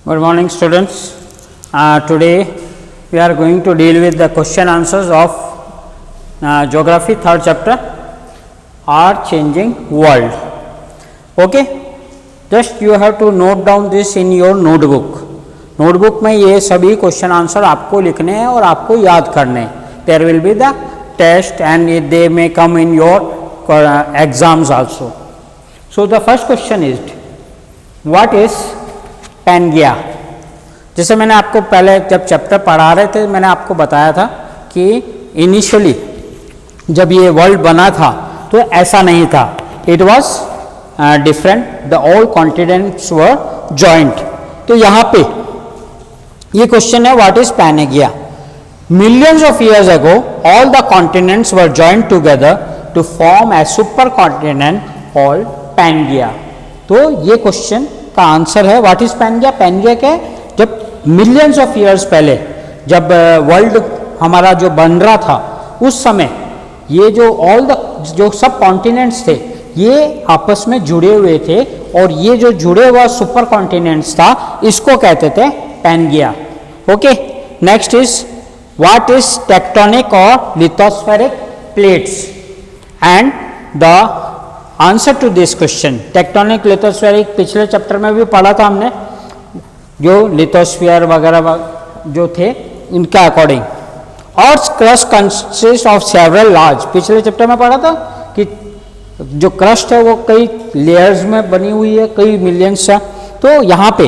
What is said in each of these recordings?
Good morning students. Today we are going to deal with the question answers of geography third chapter, our changing world. Okay, just you have to note down this in your notebook. Notebook में ये सभी question answer आपको लिखने हैं और आपको याद करने हैं. There will be the test and they may come in your exams also. So the first question is what is Pangaea. जैसे मैंने आपको पहले जब चैप्टर पढ़ा रहे थे मैंने आपको बताया था कि इनिशियली जब ये वर्ल्ड बना था तो ऐसा नहीं था. It was different. The all continents were joint. तो यहाँ पे ये क्वेश्चन है what is Pangaea. Millions of years ago all the continents were joint together to form a super continent called Pangaea. तो ये क्वेश्चन का आंसर है what is पैनगिया. पैनगिया क्या है, जब मिलियंस ऑफ इयर्स पहले जब वर्ल्ड हमारा जो बन रहा था उस समय ये जो ऑल द जो सब कॉन्टिनेंट्स थे ये आपस में जुड़े हुए थे और ये जो जुड़े हुआ सुपर कॉन्टिनेंट्स था इसको कहते थे Pangaea. Okay, next is what is tectonic और lithospheric plates. And the answer to this question, tectonic lithospheric पिछले चैप्टर में भी पढ़ा था हमने, जो लिथोस्फीयर वगैरह जो थे इनका according. Earth crust consist of several large. पिछले चैप्टर में पढ़ा था कि जो क्रस्ट है वो कई लेयर्स में बनी हुई है, कई मिलियंस है. तो यहाँ पे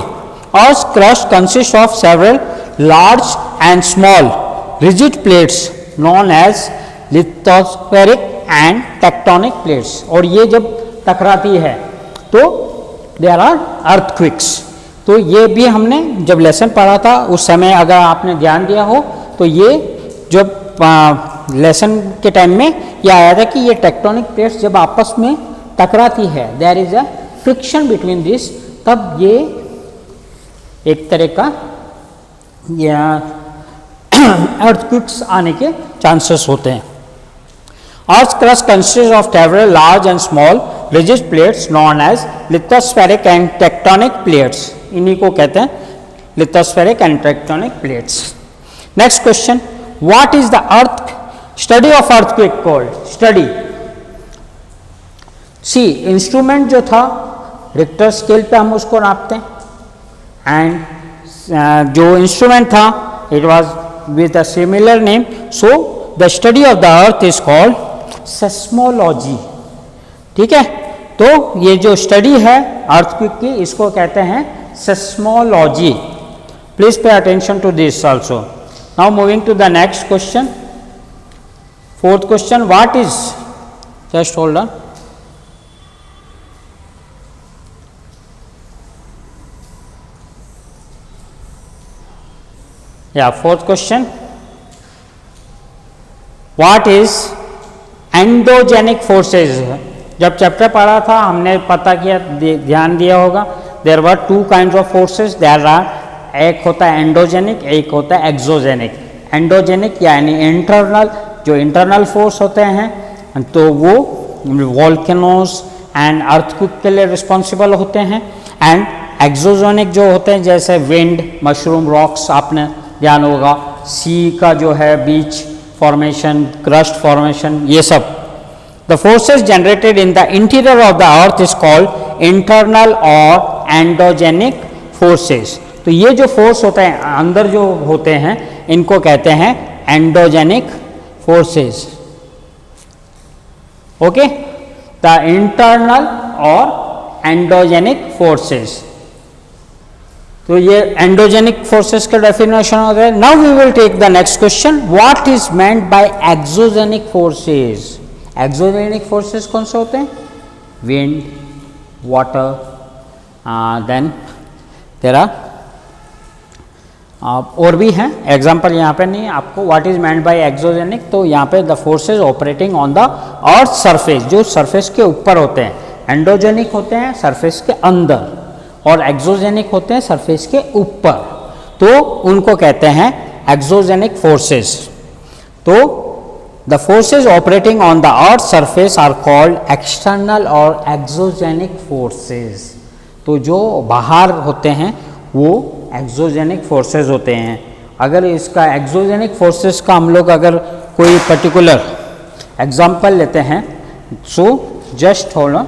earth crust consist of several large and small rigid plates known as lithospheric and tectonic plates. और ये जब टकराती है तो देयर आर अर्थक्वेक्स. तो ये भी हमने जब लेसन पढ़ा था उस समय अगर आपने ध्यान दिया हो तो ये जब लेसन के टाइम में ये आया था कि ये टेक्टोनिक प्लेट्स जब आपस में टकराती है there is a friction between this, तब ये एक तरह का अर्थक्वेक्स आने के चांसेस होते हैं. Earth's crust consists of several large and small rigid plates known as lithospheric and tectonic plates. इन्हीं को कहते हैं lithospheric and tectonic plates. Next question, what is the earth study of earthquake called? Study. See, instrument जो था Richter scale पे हम उसको नापते हैं एंड जो इंस्ट्रूमेंट था it was with a similar name. So the study of the earth is called seismology. ठीक है, तो ये जो स्टडी है अर्थक्वेक की इसको कहते हैं seismology. Please pay attention to this also. Now moving to the next question, fourth question, what is, just hold on. या fourth question, what is endogenic forces. जब चैप्टर पढ़ा था हमने पता किया, ध्यान दिया होगा, there were two kinds of forces. There are, एक होता है एंडोजेनिक, एक होता है एक्सोजेनिक. एंडोजेनिक यानी इंटरनल, जो इंटरनल फोर्स होते हैं तो वो वोल्केनोस एंड अर्थक्वेक के लिए रिस्पॉन्सिबल होते हैं. एंड एक्सोजेनिक जो होते हैं जैसे विंड, मशरूम रॉक्स, आपने ध्यान होगा, सी का जो है बीच फॉर्मेशन, क्रस्ट फॉर्मेशन, ये सब. The forces generated in the interior of the earth is called internal और एंडोजेनिक फोर्सेस. तो ये जो फोर्स होते हैं अंदर जो होते हैं इनको कहते हैं endogenic forces. Okay, the internal और एंडोजेनिक फोर्सेस. तो ये एंडोजेनिक फोर्सेस का डेफिनेशन हो गया. Now we will take the next question, what is meant by exogenic forces. Exogenic forces कौन से होते हैं? Wind, water, then there are और भी हैं, एग्जाम्पल यहाँ पे नहीं आपको. What is meant by exogenic, तो यहाँ पे the forces operating on the earth surface, जो सरफेस के ऊपर होते हैं. एंडोजेनिक होते हैं सरफेस के अंदर और एक्सोजेनिक होते हैं सरफेस के ऊपर, तो उनको कहते हैं एक्सोजेनिक फोर्सेस. तो the forces operating on the earth surface are called external और एक्सोजेनिक फोर्सेस. तो जो बाहर होते हैं वो एक्सोजेनिक फोर्सेस होते हैं। अगर इसका एक्सोजेनिक फोर्सेस का हम लोग अगर कोई पर्टिकुलर एग्जांपल लेते हैं, so just hold on,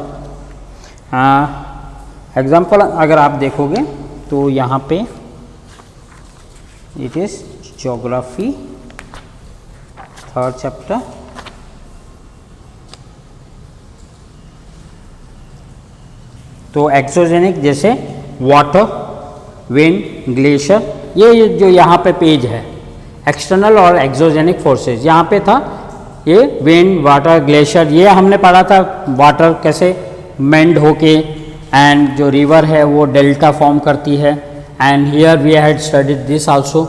example अगर आप देखोगे तो यहाँ पे it is geography third chapter, तो एक्सोजेनिक जैसे वाटर, विंड, ग्लेशियर, ये जो यहाँ पे पेज है एक्सटर्नल और एक्सोजेनिक फोर्सेस, यहाँ पे था ये विंड, वाटर, ग्लेशियर, ये हमने पढ़ा था वाटर कैसे मेंड होके एंड जो रिवर है वो डेल्टा फॉर्म करती है, and here we had studied this also,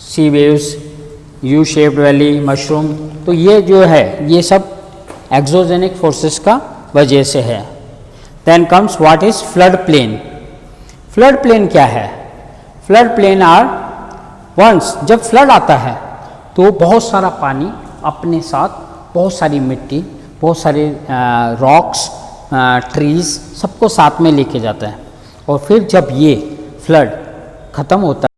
sea waves, U shaped valley, mushroom, तो ये जो है ये सब एक्सोजेनिक फोर्सेस का वजह से है। Then comes what is flood plain. Flood plain क्या है? फ्लड प्लेन आर वंस जब फ्लड आता है तो बहुत सारा पानी अपने साथ बहुत सारी मिट्टी, बहुत सारे रॉक्स, ट्रीज सबको साथ में लेके जाता है, और फिर जब ये फ्लड ख़त्म होता है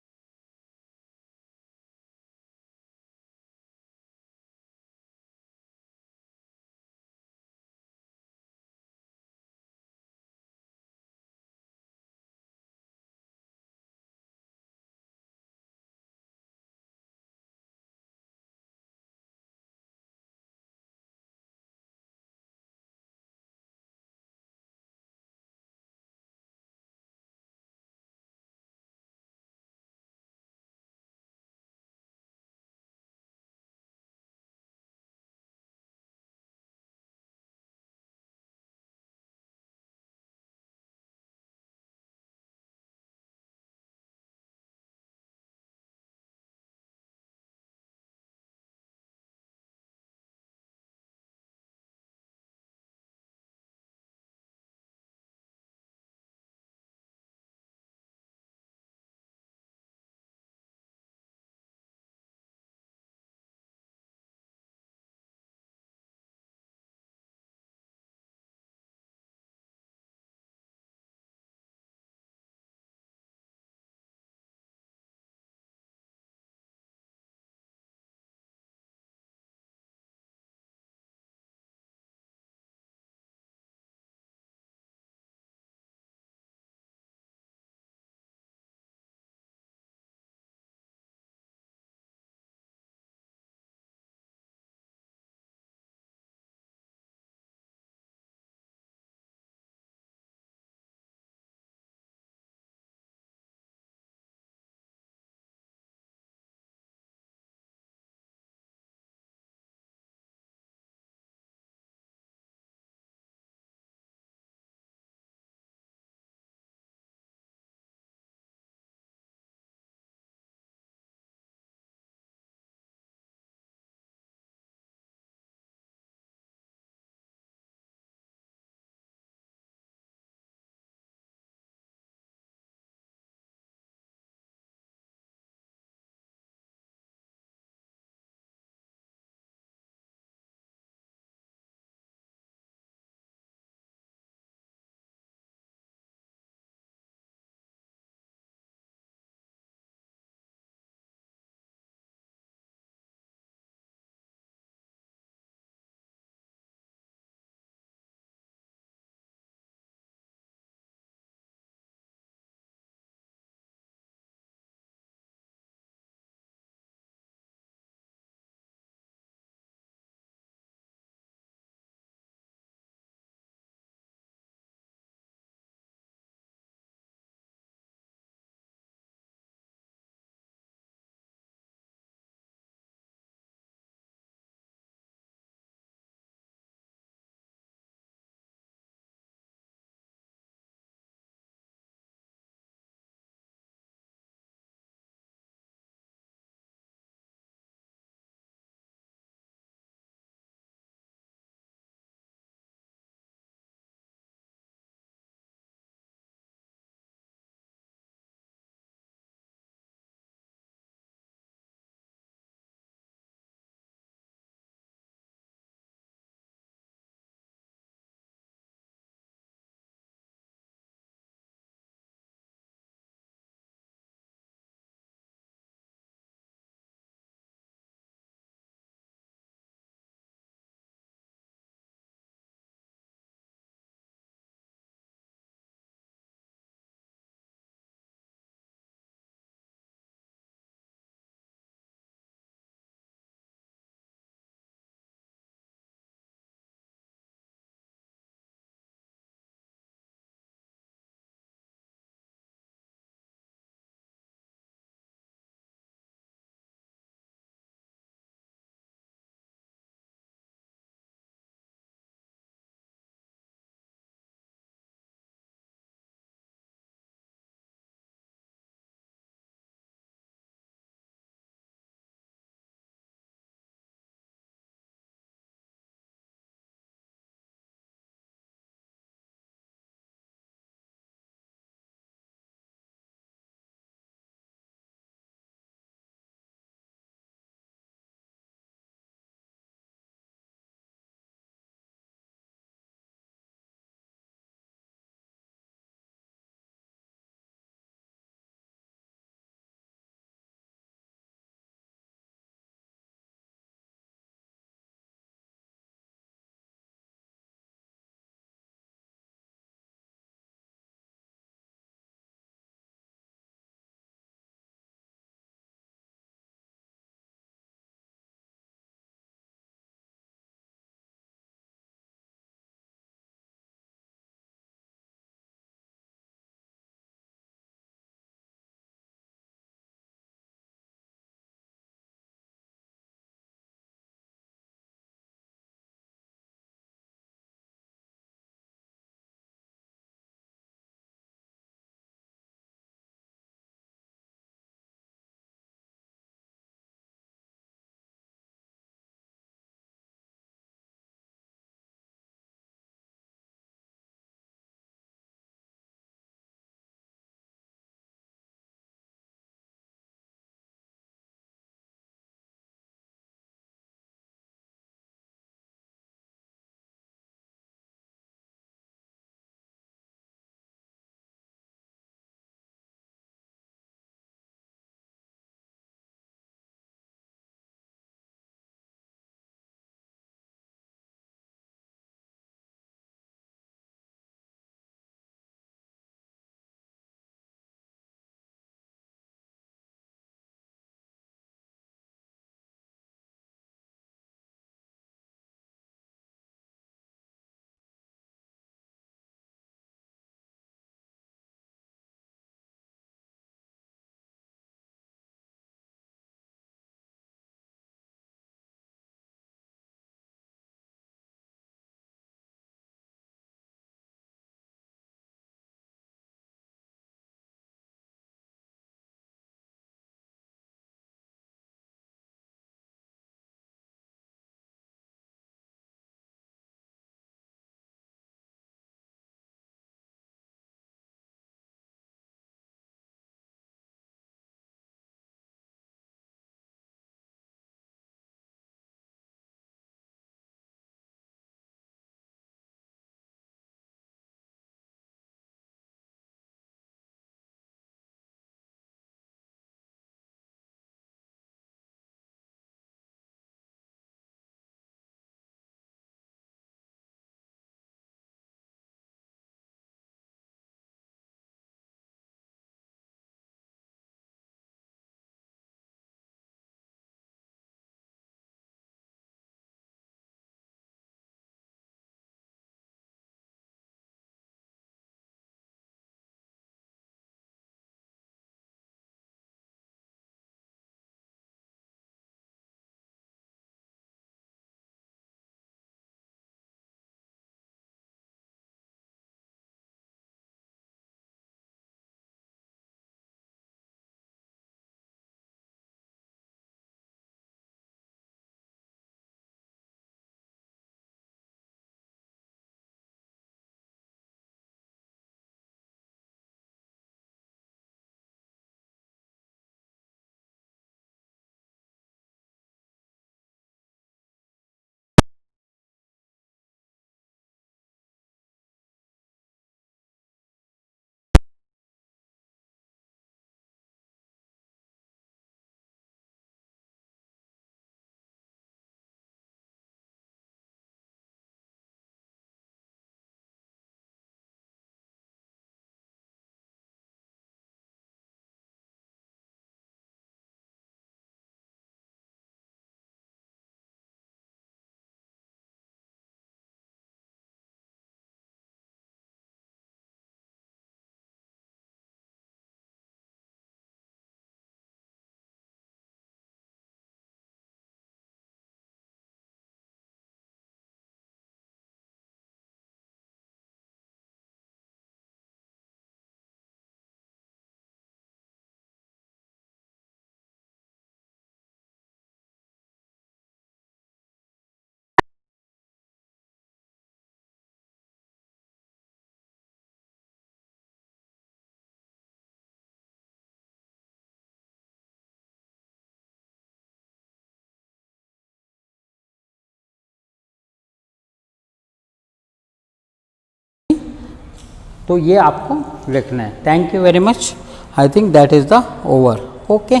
तो ये आपको लिखना है। Thank you very much. I think that is the over. Okay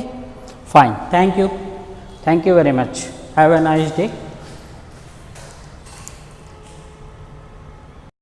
fine, thank you very much, have a nice day.